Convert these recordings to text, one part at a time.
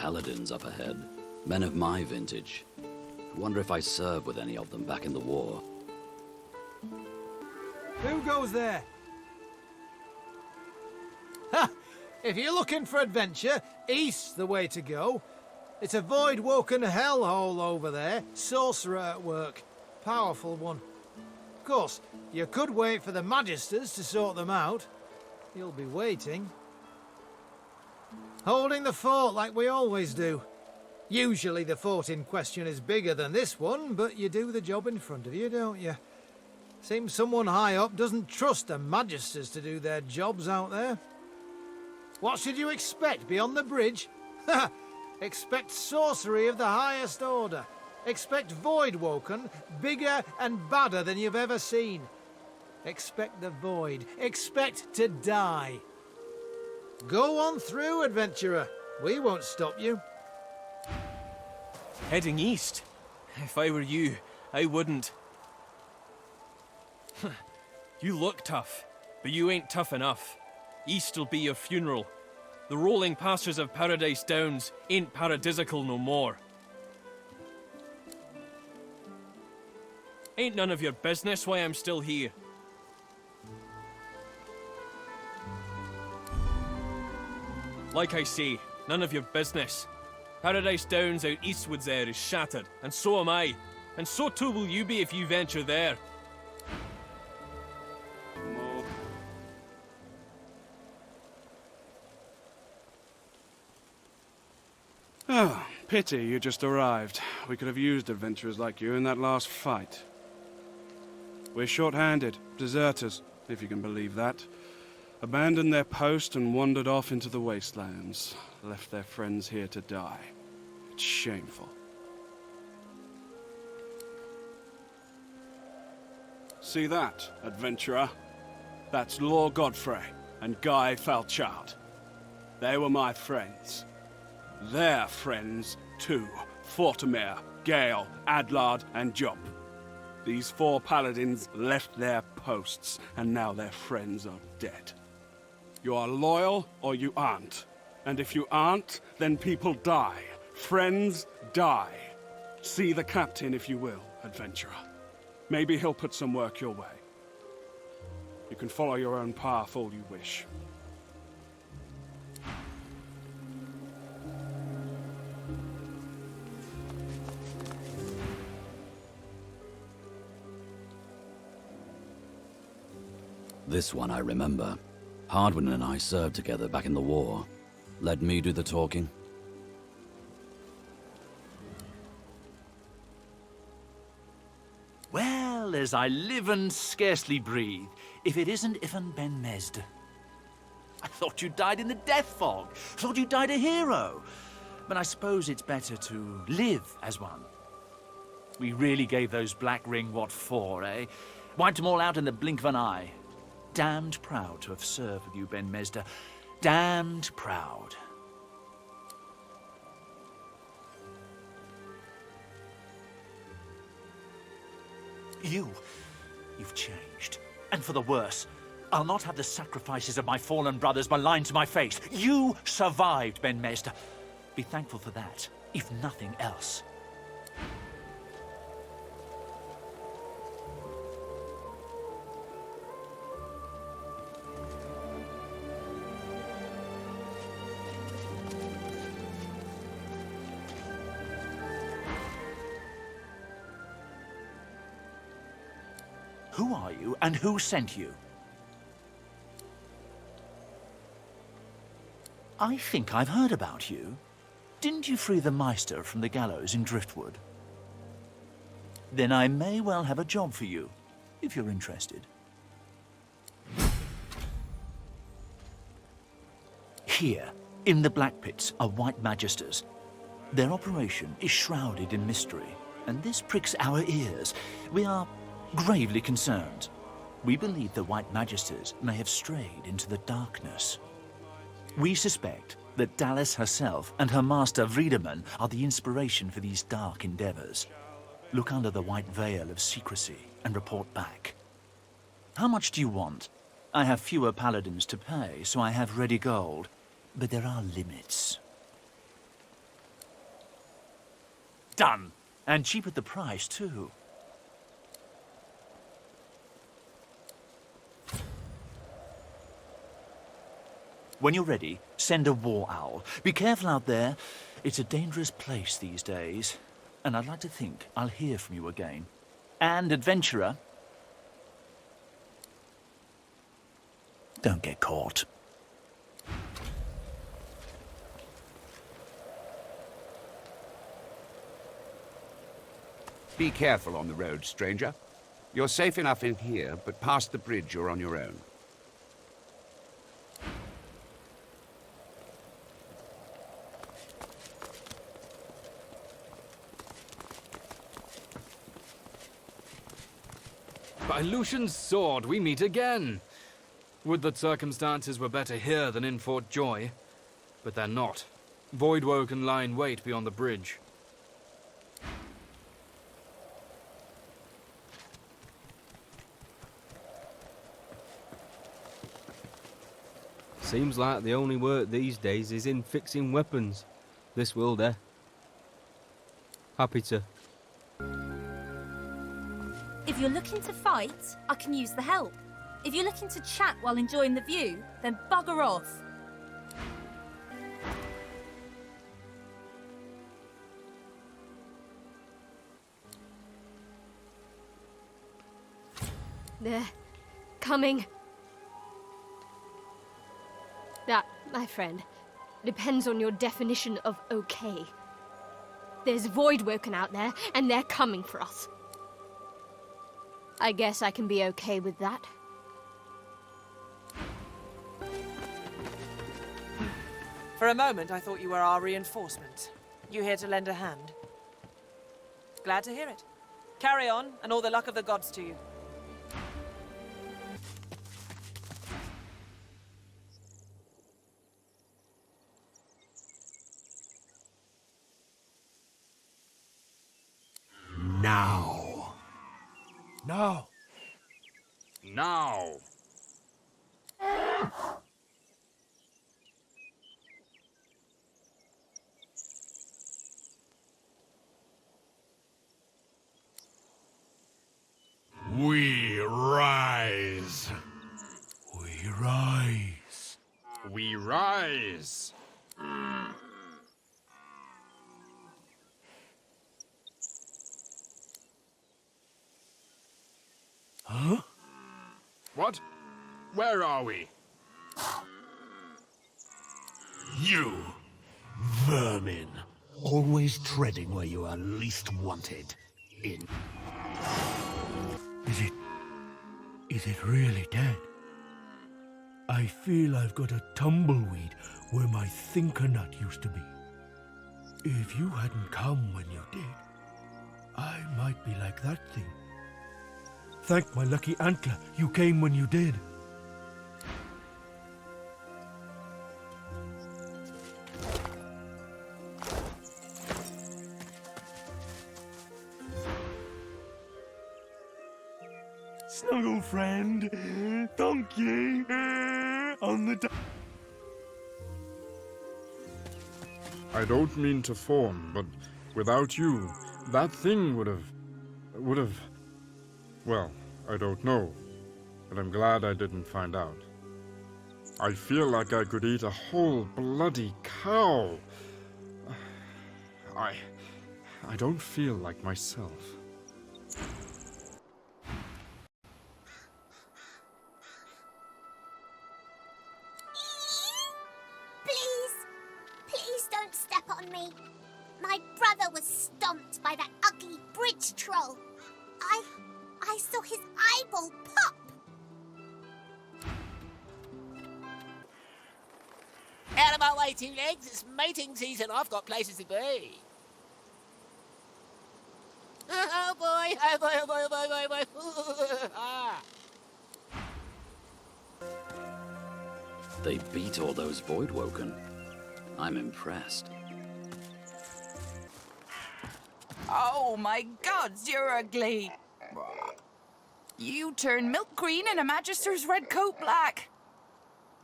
paladins up ahead. Men of my vintage. I wonder if I served with any of them back in the war. Who goes there? Ha! If you're looking for adventure, east's the way to go. It's a void-woken hellhole over there. Sorcerer at work. Powerful one. Of course, you could wait for the Magisters to sort them out. You'll be waiting. Holding the fort like we always do. Usually the fort in question is bigger than this one, but you do the job in front of you, don't you? Seems someone high up doesn't trust the Magisters to do their jobs out there. What should you expect beyond the bridge? Ha! Expect sorcery of the highest order. Expect Void-woken, bigger and badder than you've ever seen. Expect the void. Expect to die. Go on through, adventurer. We won't stop you. Heading east? If I were you, I wouldn't. You look tough, but you ain't tough enough. East'll be your funeral. The rolling pastures of Paradise Downs ain't paradisical no more. Ain't none of your business why I'm still here. Like I say, none of your business. Paradise Downs out eastwards there is shattered, and so am I. And so too will you be if you venture there. Oh, pity you just arrived. We could have used adventurers like you in that last fight. We're short-handed, deserters, if you can believe that. Abandoned their post and wandered off into the wastelands. Left their friends here to die. It's shameful. See that, adventurer? That's Lord Godfrey and Guy Falchard. They were my friends. Their friends, too. Fortimere, Gale, Adlard, and Job. These 4 paladins left their posts, and now their friends are dead. You are loyal, or you aren't. And if you aren't, then people die. Friends die. See the captain if you will, adventurer. Maybe he'll put some work your way. You can follow your own path all you wish. This one I remember. Hardwin and I served together back in the war. Let me do the talking. Well, as I live and scarcely breathe, if it isn't Ifan Ben Mesd. I thought you died in the death fog. Thought you died a hero. But I suppose it's better to live as one. We really gave those Black Ring what for, eh? Wiped them all out in the blink of an eye. Damned proud to have served with you, Ben Mesda. Damned proud. You've changed. And for the worse. I'll not have the sacrifices of my fallen brothers maligned to my face. You survived, Ben Mesda. Be thankful for that, if nothing else. Who are you, and who sent you? I think I've heard about you. Didn't you free the Meister from the gallows in Driftwood? Then I may well have a job for you, if you're interested. Here, in the Black Pits, are White Magisters. Their operation is shrouded in mystery, and this pricks our ears. We are gravely concerned. We believe the White Magisters may have strayed into the darkness. We suspect that Dallas herself and her master Vriedemann are the inspiration for these dark endeavors. Look under the white veil of secrecy and report back. How much do you want? I have fewer paladins to pay, so I have ready gold. But there are limits. Done. And cheap at the price, too. When you're ready, send a war owl. Be careful out there. It's a dangerous place these days. And I'd like to think I'll hear from you again. And, adventurer, don't get caught. Be careful on the road, stranger. You're safe enough in here, but past the bridge you're on your own. By Lucian's sword, we meet again. Would that circumstances were better here than in Fort Joy. But they're not. Voidwoken lie in wait beyond the bridge. Seems like the only work these days is in fixing weapons. This will, Happy to. If you're looking to fight, I can use the help. If you're looking to chat while enjoying the view, then bugger off. They're coming. That, my friend, depends on your definition of okay. There's Voidwoken out there, and they're coming for us. I guess I can be okay with that. For a moment, I thought you were our reinforcement. You here to lend a hand? Glad to hear it. Carry on, and all the luck of the gods to you. Now. No. Now! We rise. We rise. We rise! Huh? What? Where are we? You, vermin, always treading where you are least wanted. Is it really dead? I feel I've got a tumbleweed where my thinker nut used to be. If you hadn't come when you did, I might be like that thing. Thank my lucky antler you came when you did. Snuggle friend, donkey, on the I don't mean to fawn, but without you, that thing would have... Well, I don't know, but I'm glad I didn't find out. I feel like I could eat a whole bloody cow. I don't feel like myself. Please don't step on me. My brother was stomped by that ugly bridge troll. I saw his eyeball pop. Out of my way, two legs. It's mating season. I've got places to be. Oh boy, oh boy, oh boy, oh boy, oh boy, oh boy. Ah. They beat all those Voidwoken. I'm impressed. Oh my gods, you're ugly. You turn milk green and a magister's red coat black.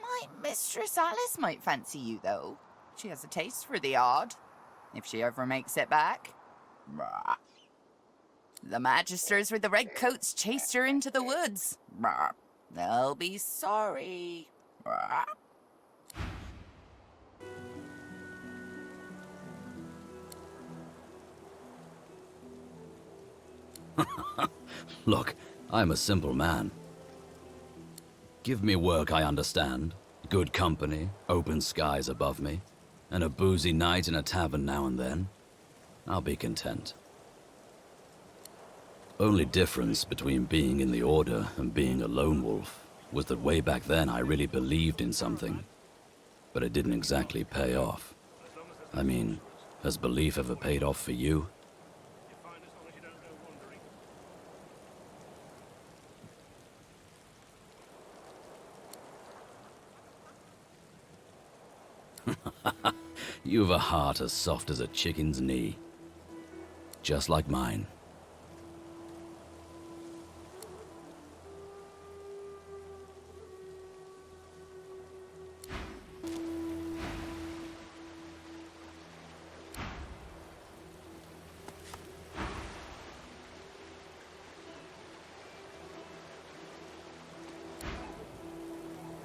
My mistress Alice might fancy you, though. She has a taste for the odd, if she ever makes it back. Brr. The Magisters with the red coats chased her into the woods. Brr. They'll be sorry. Brr. Look, I'm a simple man. Give me work I understand, good company, open skies above me, and a boozy night in a tavern now and then. I'll be content. Only difference between being in the Order and being a lone wolf was that way back then I really believed in something, but it didn't exactly pay off. I mean, has belief ever paid off for you? You've a heart as soft as a chicken's knee. Just like mine.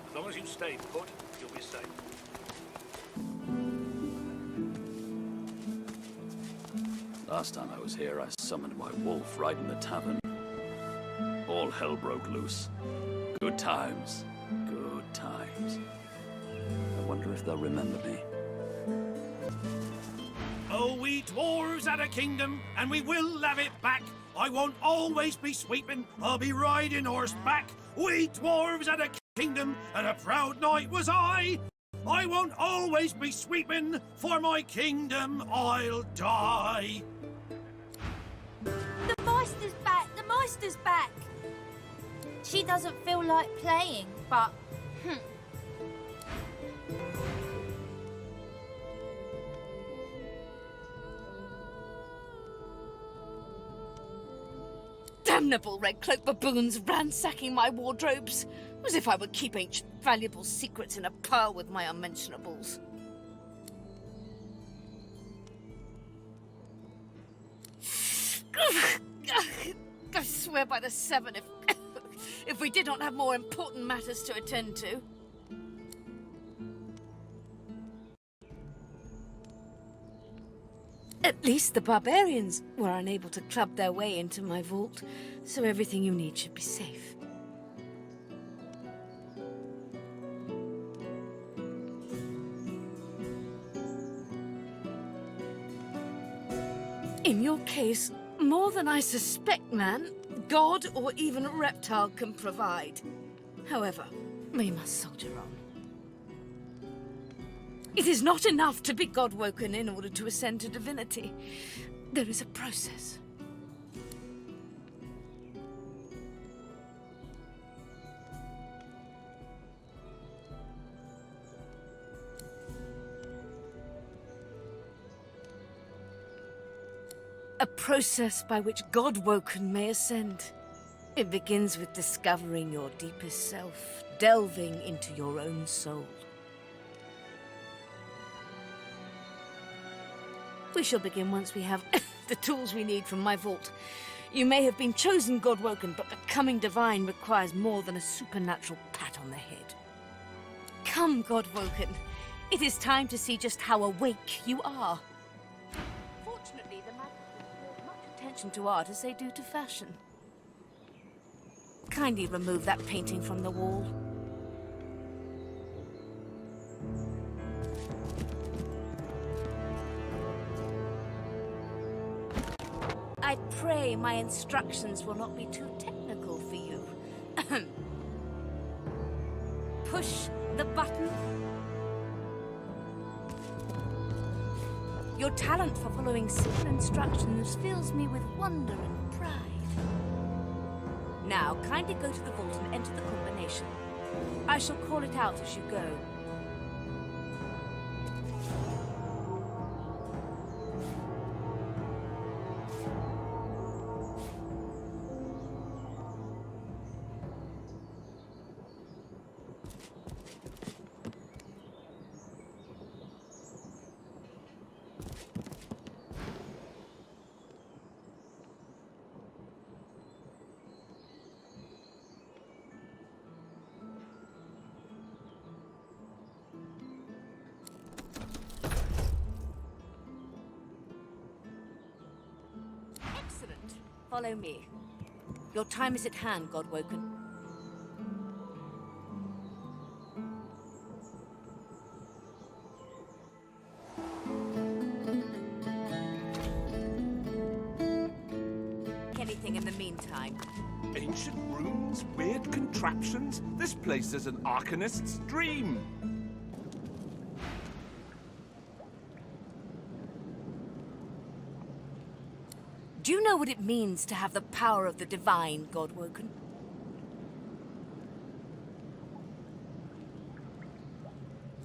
As long as you stay put, you'll be safe. Last time I was here, I summoned my wolf right in the tavern. All hell broke loose. Good times. Good times. I wonder if they'll remember me. Oh, we dwarves had a kingdom, and we will have it back. I won't always be sweeping, I'll be riding horseback. We dwarves had a kingdom, and a proud knight was I. I won't always be sweeping, for my kingdom I'll die. The Meister's back! The Meister's back! She doesn't feel like playing, but... Damnable red cloak baboons ransacking my wardrobes, as if I would keep ancient valuable secrets in a pile with my unmentionables. I swear by the seven, if we did not have more important matters to attend to. At least the barbarians were unable to club their way into my vault, so everything you need should be safe. In your case, more than I suspect, man, god or even a reptile can provide. However, we must soldier on. It is not enough to be god-woken in order to ascend to divinity. There is a process. A process by which God-woken may ascend. It begins with discovering your deepest self, delving into your own soul. We shall begin once we have the tools we need from my vault. You may have been chosen God-woken, but becoming divine requires more than a supernatural pat on the head. Come, God-woken. It is time to see just how awake you are. Fortunately, the Magisters pay as much attention to art as they do to fashion. Kindly remove that painting from the wall. I pray my instructions will not be too technical for you. Push the button. Your talent for following simple instructions fills me with wonder and pride. Now, kindly go to the vault and enter the combination. I shall call it out as you go. Follow me. Your time is at hand, Godwoken. Anything in the meantime? Ancient runes, weird contraptions. This place is an arcanist's dream. Do you know what it means to have the power of the divine, Godwoken?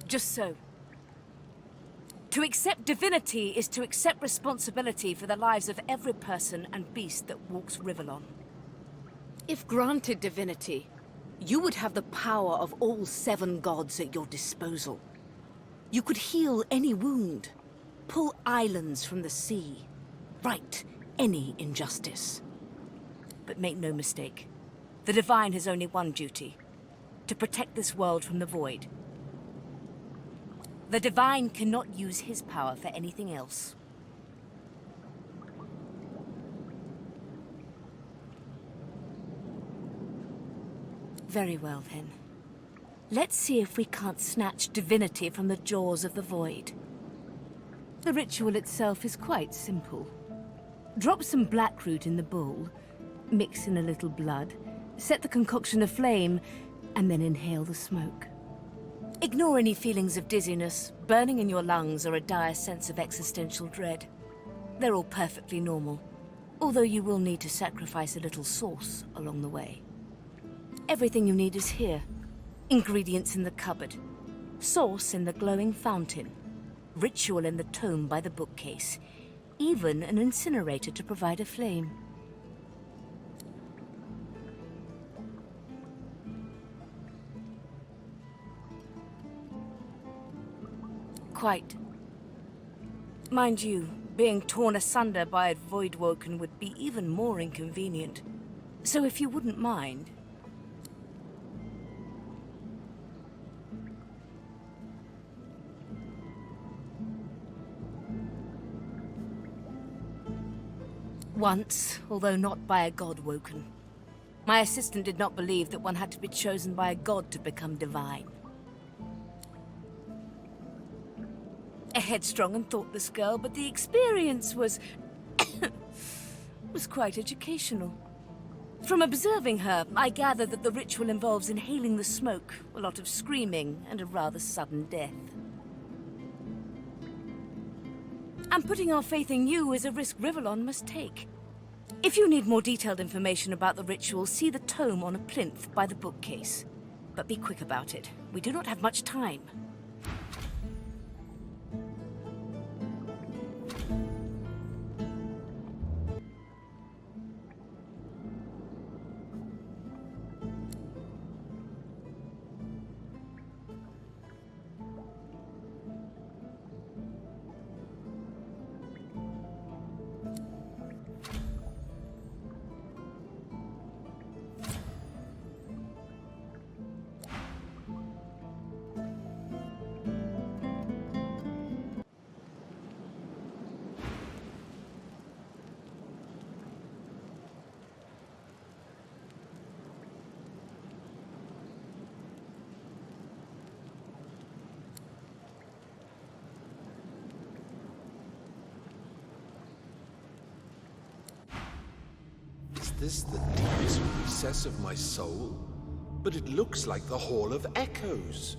Just so. To accept divinity is to accept responsibility for the lives of every person and beast that walks Rivellon. If granted divinity, you would have the power of all 7 gods at your disposal. You could heal any wound, pull islands from the sea, right any injustice. But make no mistake, the divine has only one duty: to protect this world from the void. The divine cannot use his power for anything else. Very well, then. Let's see if we can't snatch divinity from the jaws of the void. The ritual itself is quite simple. Drop some blackroot in the bowl, mix in a little blood, set the concoction aflame, and then inhale the smoke. Ignore any feelings of dizziness, burning in your lungs, or a dire sense of existential dread. They're all perfectly normal, although you will need to sacrifice a little sauce along the way. Everything you need is here. Ingredients in the cupboard, sauce in the glowing fountain, ritual in the tome by the bookcase, even an incinerator to provide a flame. Quite. Mind you, being torn asunder by a Voidwoken would be even more inconvenient. So if you wouldn't mind... Once, although not by a Godwoken. My assistant did not believe that one had to be chosen by a god to become divine. A headstrong and thoughtless girl, but the experience was... was quite educational. From observing her, I gather that the ritual involves inhaling the smoke, a lot of screaming, and a rather sudden death. And putting our faith in you is a risk Rivellon must take. If you need more detailed information about the ritual, see the tome on a plinth by the bookcase. But be quick about it. We do not have much time. Is this the deepest recess of my soul? But it looks like the Hall of Echoes.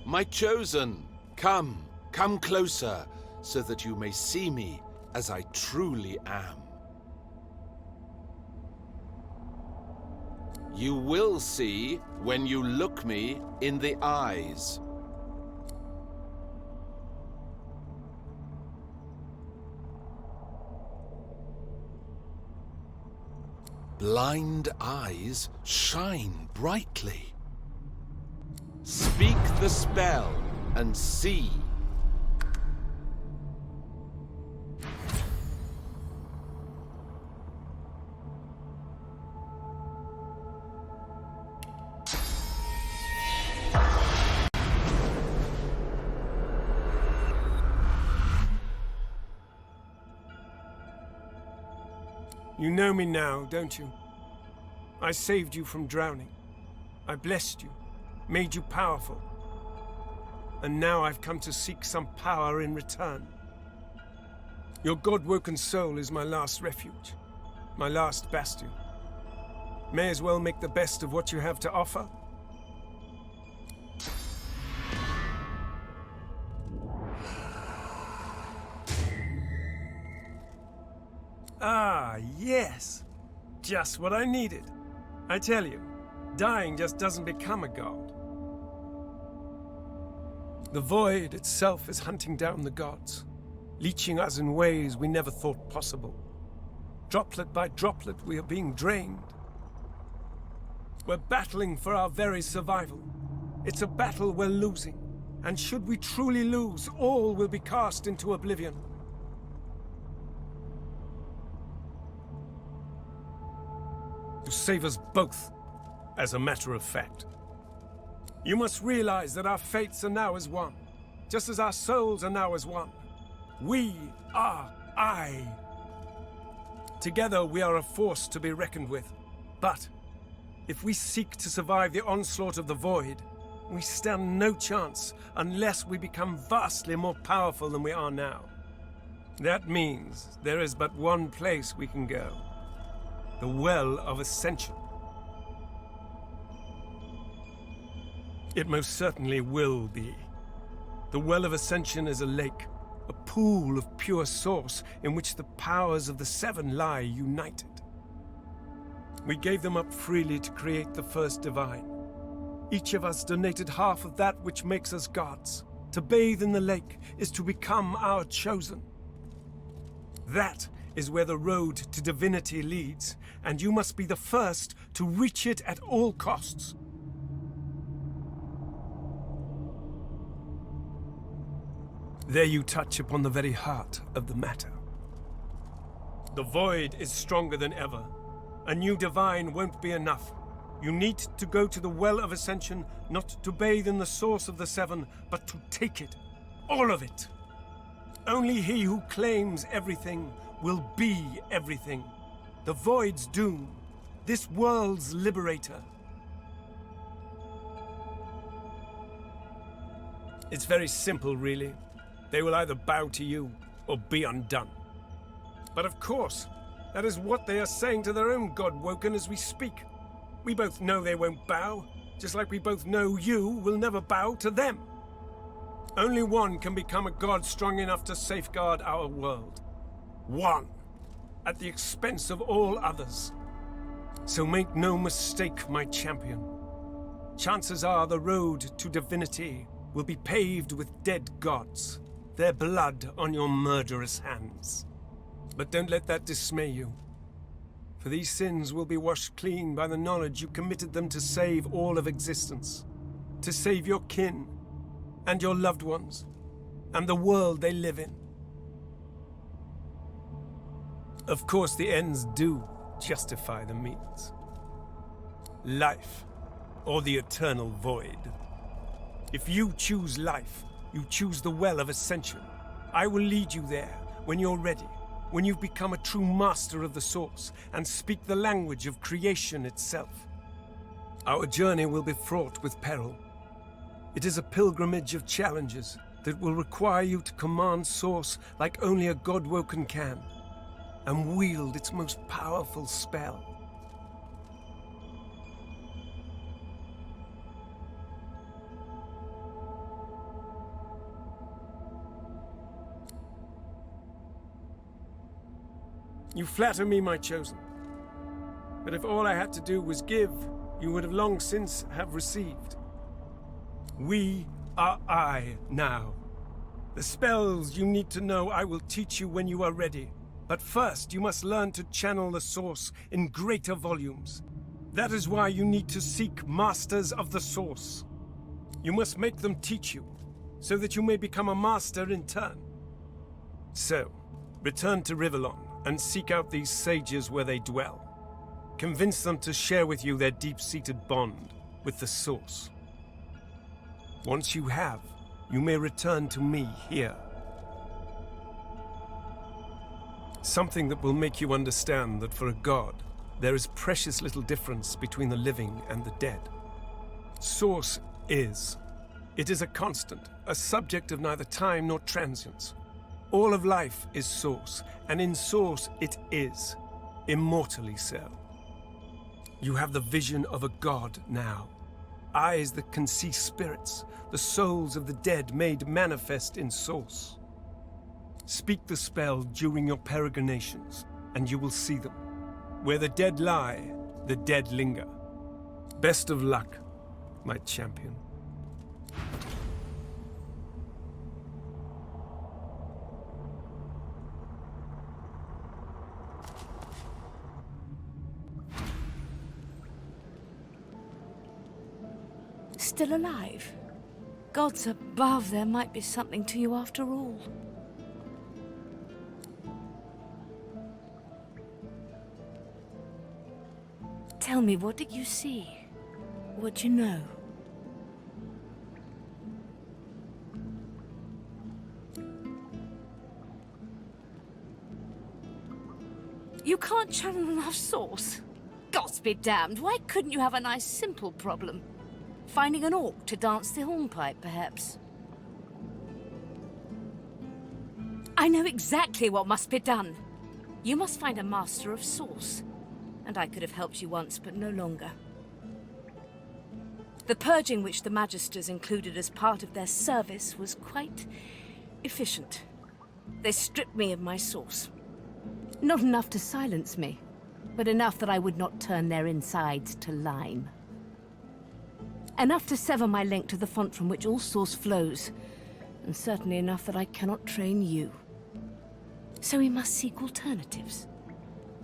My chosen, come closer, so that you may see me as I truly am. You will see when you look me in the eyes. blind eyes shine brightly. Speak the spell and see. You know me now, don't you? I saved you from drowning. I blessed you, made you powerful. And now I've come to seek some power in return. Your God-woken soul is my last refuge, my last bastion. May as well make the best of what you have to offer. Ah, yes. Just what I needed. I tell you, dying just doesn't become a god. The void itself is hunting down the gods, leeching us in ways we never thought possible. Droplet by droplet, we are being drained. We're battling for our very survival. It's a battle we're losing, and should we truly lose, all will be cast into oblivion. To save us both, as a matter of fact. You must realize that our fates are now as one, just as our souls are now as one. We are I. Together we are a force to be reckoned with. But if we seek to survive the onslaught of the void, we stand no chance unless we become vastly more powerful than we are now. That means there is but one place we can go. The Well of Ascension. It most certainly will be. The Well of Ascension is a lake, a pool of pure source in which the powers of the seven lie united. We gave them up freely to create the first divine. Each of us donated half of that which makes us gods. To bathe in the lake is to become our chosen. That is where the road to divinity leads, and you must be the first to reach it at all costs. There you touch upon the very heart of the matter. The void is stronger than ever. A new divine won't be enough. You need to go to the Well of Ascension, not to bathe in the source of the seven, but to take it. All of it. Only he who claims everything will be everything. The void's doom. This world's liberator. It's very simple, really. They will either bow to you or be undone. But of course, that is what they are saying to their own God-woken as we speak. We both know they won't bow, just like we both know you will never bow to them. Only one can become a god strong enough to safeguard our world. One, at the expense of all others. So make no mistake, my champion. Chances are the road to divinity will be paved with dead gods, their blood on your murderous hands. But don't let that dismay you. For these sins will be washed clean by the knowledge you committed them to save all of existence. To save your kin, and your loved ones, and the world they live in. Of course, the ends do justify the means. Life, or the eternal void. If you choose life, you choose the Well of Ascension. I will lead you there when you're ready, when you've become a true master of the Source and speak the language of creation itself. Our journey will be fraught with peril. It is a pilgrimage of challenges that will require you to command Source like only a God-woken can, and wield its most powerful spell. You flatter me, my chosen. But if all I had to do was give, you would have long since have received. We are I now. The spells you need to know I will teach you when you are ready. But first, you must learn to channel the source in greater volumes. That is why you need to seek masters of the source. You must make them teach you, so that you may become a master in turn. So, return to Rivellon and seek out these sages where they dwell. Convince them to share with you their deep-seated bond with the source. Once you have, you may return to me here. Something that will make you understand that for a god, there is precious little difference between the living and the dead. Source is. It is a constant, a subject of neither time nor transience. All of life is source, and in source it is, immortally so. You have the vision of a god now. Eyes that can see spirits, the souls of the dead made manifest in source. Speak the spell during your peregrinations, and you will see them. Where the dead lie, the dead linger. Best of luck, my champion. Still alive? Gods above, there might be something to you after all. Tell me, what did you see? What do you know? You can't channel enough source? Gods be damned, why couldn't you have a nice simple problem? Finding an orc to dance the hornpipe, perhaps? I know exactly what must be done. You must find a master of source. And I could have helped you once, but no longer. The purging which the Magisters included as part of their service was quite efficient. They stripped me of my source. Not enough to silence me, but enough that I would not turn their insides to lime. Enough to sever my link to the font from which all source flows, and certainly enough that I cannot train you. So we must seek alternatives.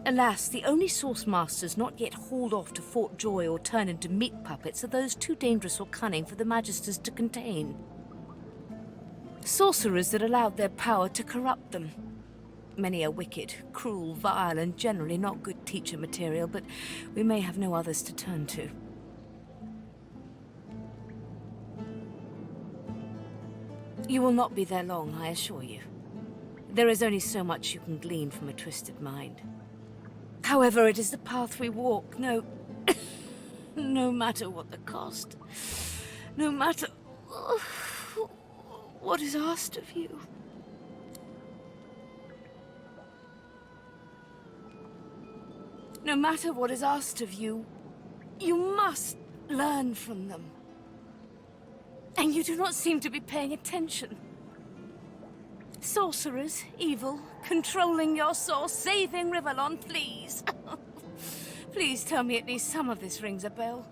Alas, the only source masters not yet hauled off to Fort Joy or turned into meat puppets are those too dangerous or cunning for the Magisters to contain. Sorcerers that allowed their power to corrupt them. Many are wicked, cruel, vile, and generally not good teacher material, but we may have no others to turn to. You will not be there long, I assure you. There is only so much you can glean from a twisted mind. However, it is the path we walk, no matter what the cost. No matter what is asked of you. No matter what is asked of you, you must learn from them. And you do not seem to be paying attention. Sorcerers, evil, controlling your source, saving Rivellon, please. Please tell me at least some of this rings a bell.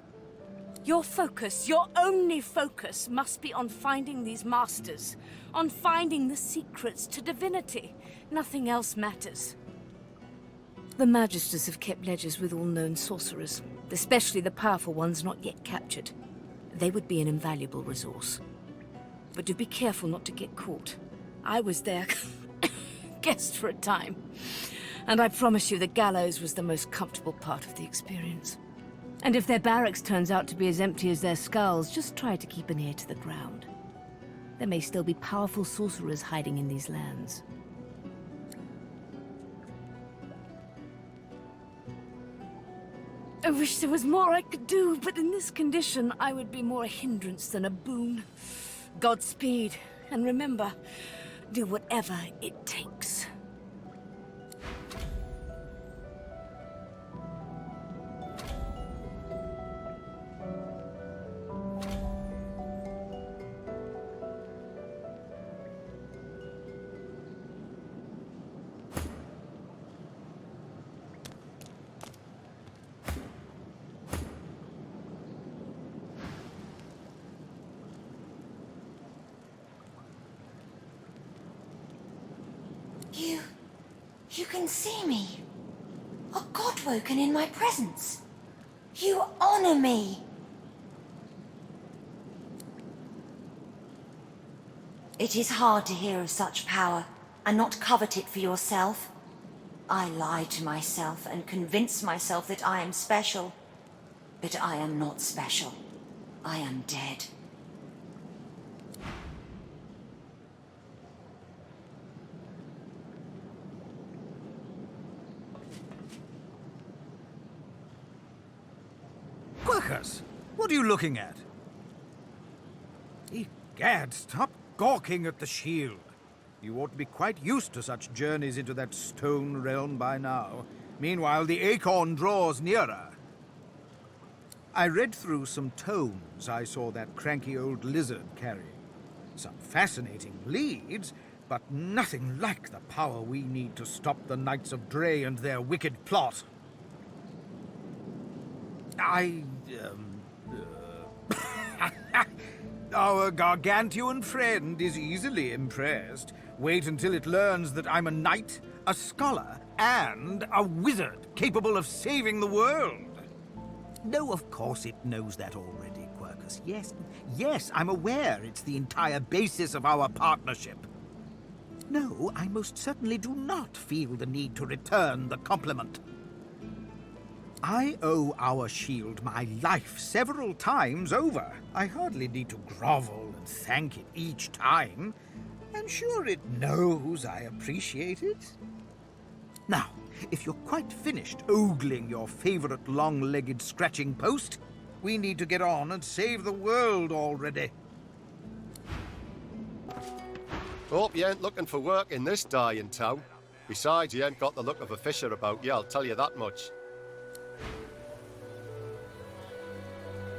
Your focus, your only focus, must be on finding these masters, on finding the secrets to divinity. Nothing else matters. The Magisters have kept ledgers with all known sorcerers, especially the powerful ones not yet captured. They would be an invaluable resource. But do be careful not to get caught. I was their guest for a time, and I promise you the gallows was the most comfortable part of the experience. And if their barracks turns out to be as empty as their skulls, just try to keep an ear to the ground. There may still be powerful sorcerers hiding in these lands. I wish there was more I could do, but in this condition, I would be more a hindrance than a boon. Godspeed, and remember, do whatever it takes. You can see me. A god woken in my presence. You honor me. It is hard to hear of such power and not covet it for yourself. I lie to myself and convince myself that I am special. But I am not special. I am dead. Quirkus, what are you looking at? Egad, stop gawking at the shield. You ought to be quite used to such journeys into that stone realm by now. Meanwhile, the acorn draws nearer. I read through some tomes I saw that cranky old lizard carrying. Some fascinating leads, but nothing like the power we need to stop the Knights of Dre and their wicked plot. Our gargantuan friend is easily impressed. Wait until it learns that I'm a knight, a scholar, and a wizard capable of saving the world. No, of course it knows that already, Quirkus. Yes, I'm aware it's the entire basis of our partnership. No, I most certainly do not feel the need to return the compliment. I owe our shield my life several times over. I hardly need to grovel and thank it each time. I'm sure it knows I appreciate it. Now, if you're quite finished ogling your favorite long-legged scratching post, we need to get on and save the world already. Hope you ain't looking for work in this dying town. Besides, you ain't got the look of a fisher about you, I'll tell you that much.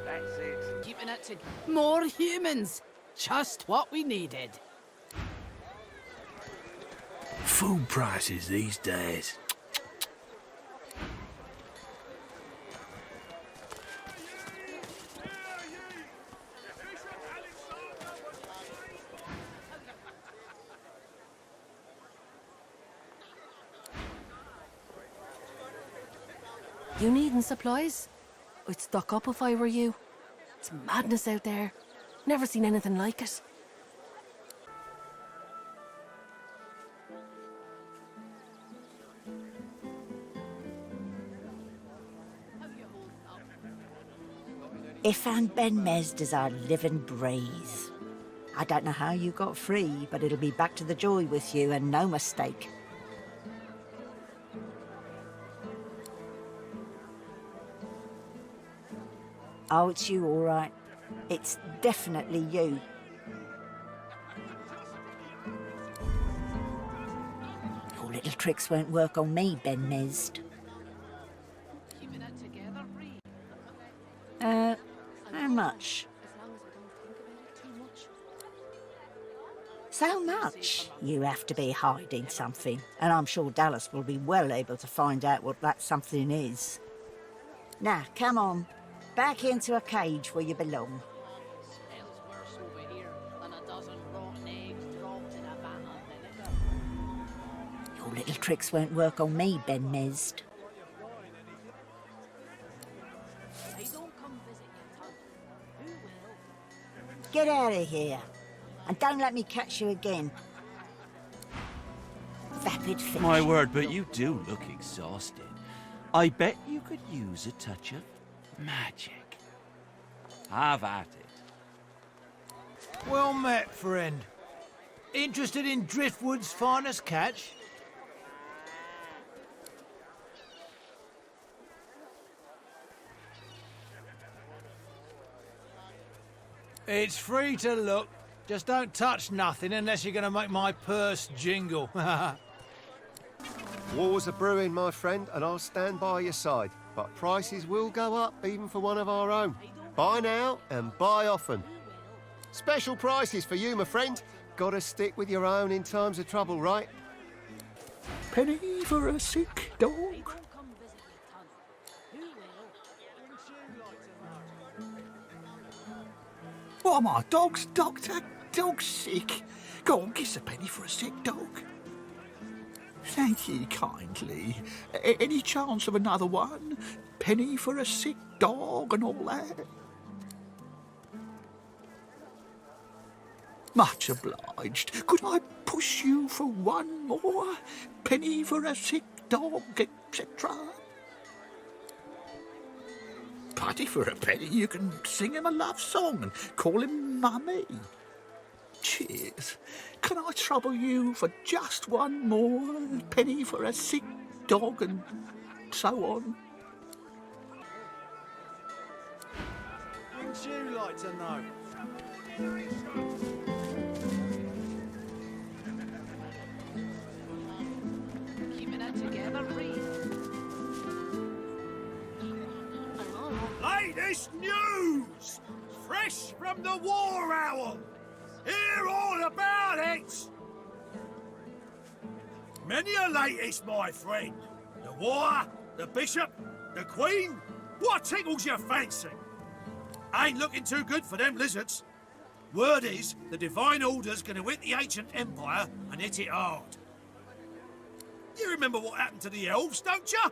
That's it. Keeping it to more humans. Just what we needed. Food prices these days. You needing supplies? I'd stock up if I were you. It's madness out there. Never seen anything like it. Ifan Ben Mezd is our living breeze. I don't know how you got free, but it'll be back to the joy with you and no mistake. Oh, it's you, all right. It's definitely you. Your little tricks won't work on me, Ben Mezd. How much? So much? You have to be hiding something, and I'm sure Dallas will be well able to find out what that something is. Now, come on. Back into a cage where you belong. Your little tricks won't work on me, Ben Mezd. Get out of here, and don't let me catch you again. Vapid fish. My word, but you do look exhausted. I bet you could use a touch of magic. Have at it. Well met, friend. Interested in Driftwood's finest catch? It's free to look. Just don't touch nothing unless you're going to make my purse jingle. War's a brewing, my friend, and I'll stand by your side. But prices will go up, even for one of our own. Buy now and buy often. Special prices for you, my friend. Gotta stick with your own in times of trouble, right? Penny for a sick dog. What am I, dog's doctor? Dog's sick? Go on, kiss a penny for a sick dog. Thank ye kindly. Any chance of another one? Penny for a sick dog and all that? Much obliged. Could I push you for one more? Penny for a sick dog, etc. Putty for a penny, you can sing him a love song and call him Mummy. Cheers. Can I trouble you for just one more? Penny for a sick dog and so on. Wouldn't you like to know? Keeping it together, Reed. Latest news! Fresh from the War Owl! Hear all about it! Many a latest, my friend. The war, the bishop, the queen. What tickles your fancy? Ain't looking too good for them lizards. Word is, the Divine Order's gonna hit the ancient empire and hit it hard. You remember what happened to the elves, don't you?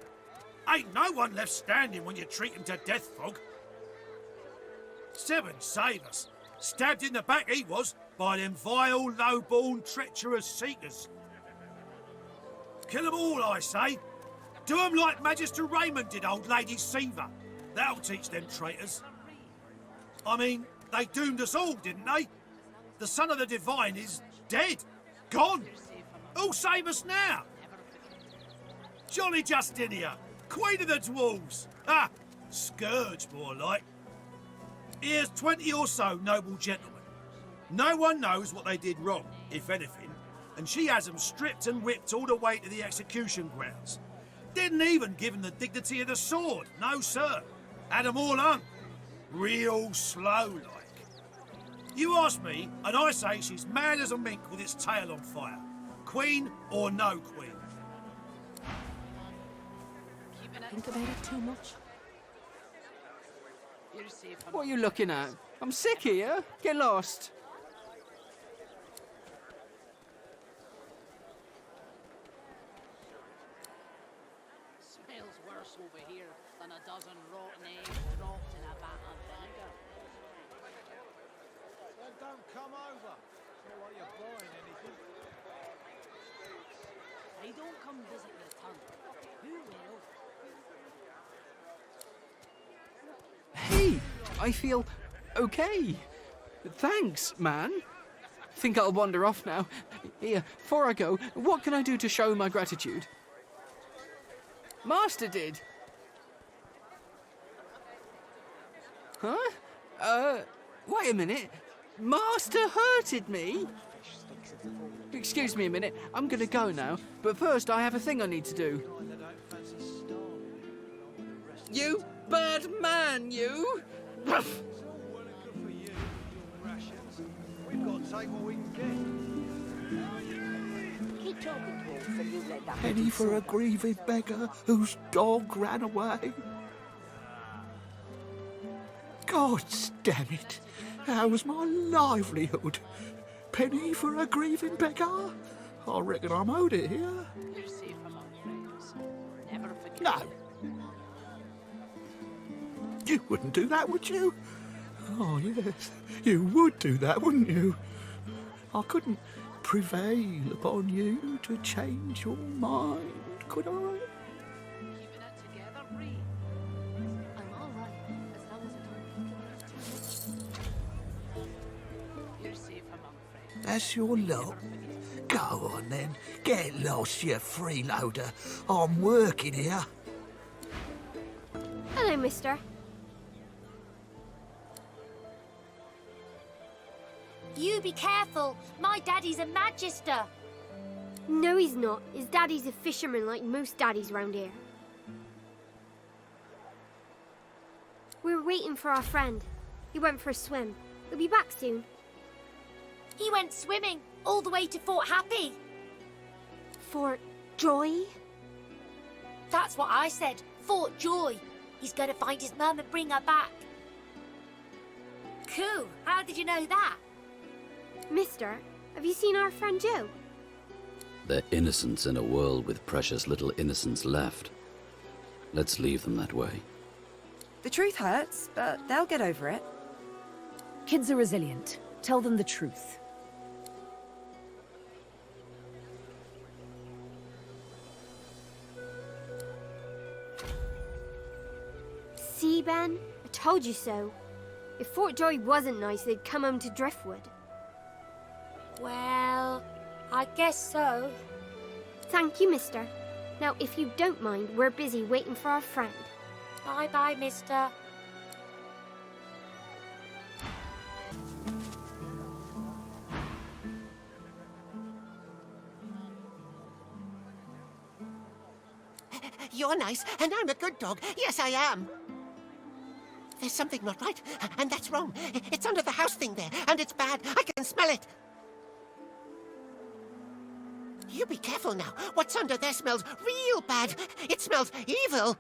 Ain't no one left standing when you treat them to death, Frog. Seven save us. Stabbed in the back he was by them vile, low-born, treacherous seekers. Kill them all, I say. Do them like Magister Raymond did old Lady Seaver. That'll teach them traitors. I mean, they doomed us all, didn't they? The son of the Divine is dead. Gone. Who'll save us now? Jolly Justinia, Queen of the Dwarves. Ah, scourge, more like. Here's 20 or so noble gentlemen. No one knows what they did wrong, if anything, and she has them stripped and whipped all the way to the execution grounds. Didn't even give them the dignity of the sword, no sir. Had them all hung. Real slow like. You ask me, and I say she's mad as a mink with its tail on fire. Queen or no queen. Think about it too much. What are you looking at? I'm sick here. Get lost. Smells worse over here than a dozen rotten eggs dropped in a vat of vinegar. Then don't come over. Not like you're buying anything. I don't come visit your tongue. Who will? Hey, I feel okay. Thanks, man. Think I'll wander off now. Here, before I go, what can I do to show my gratitude? Master did. Huh? Wait a minute. Master hurted me? Excuse me a minute. I'm gonna go now. But first, I have a thing I need to do. You bad man, you! We've got to take what we can get. Keep talking to him so you let that. Penny for a grieving beggar whose dog ran away. God damn it! How's my livelihood? Penny for a grieving beggar? I reckon I'm owed it here. You're safe among friends. Never forget. No. You wouldn't do that, would you? Oh, yes. You would do that, wouldn't you? I couldn't prevail upon you to change your mind, could I? Keeping it together, Reed. I'm all right, as long as I don't think about it. You're safe among friends. That's your lot. Go on, then. Get lost, you freeloader. I'm working here. Hello, mister. You be careful. My daddy's a magister. No, he's not. His daddy's a fisherman like most daddies round here. We're waiting for our friend. He went for a swim. He'll be back soon. He went swimming all the way to Fort Happy. Fort Joy? That's what I said. Fort Joy. He's going to find his mum and bring her back. Cool. How did you know that? Mister, have you seen our friend Joe? Their innocence in a world with precious little innocence left. Let's leave them that way. The truth hurts, but they'll get over it. Kids are resilient. Tell them the truth. See, Ben? I told you so. If Fort Joy wasn't nice, they'd come home to Driftwood. Well, I guess so. Thank you, mister. Now, if you don't mind, we're busy waiting for our friend. Bye-bye, mister. You're nice, and I'm a good dog. Yes, I am. There's something not right, and that's wrong. It's under the house thing there, and it's bad. I can smell it. You be careful now. What's under there smells real bad. It smells evil.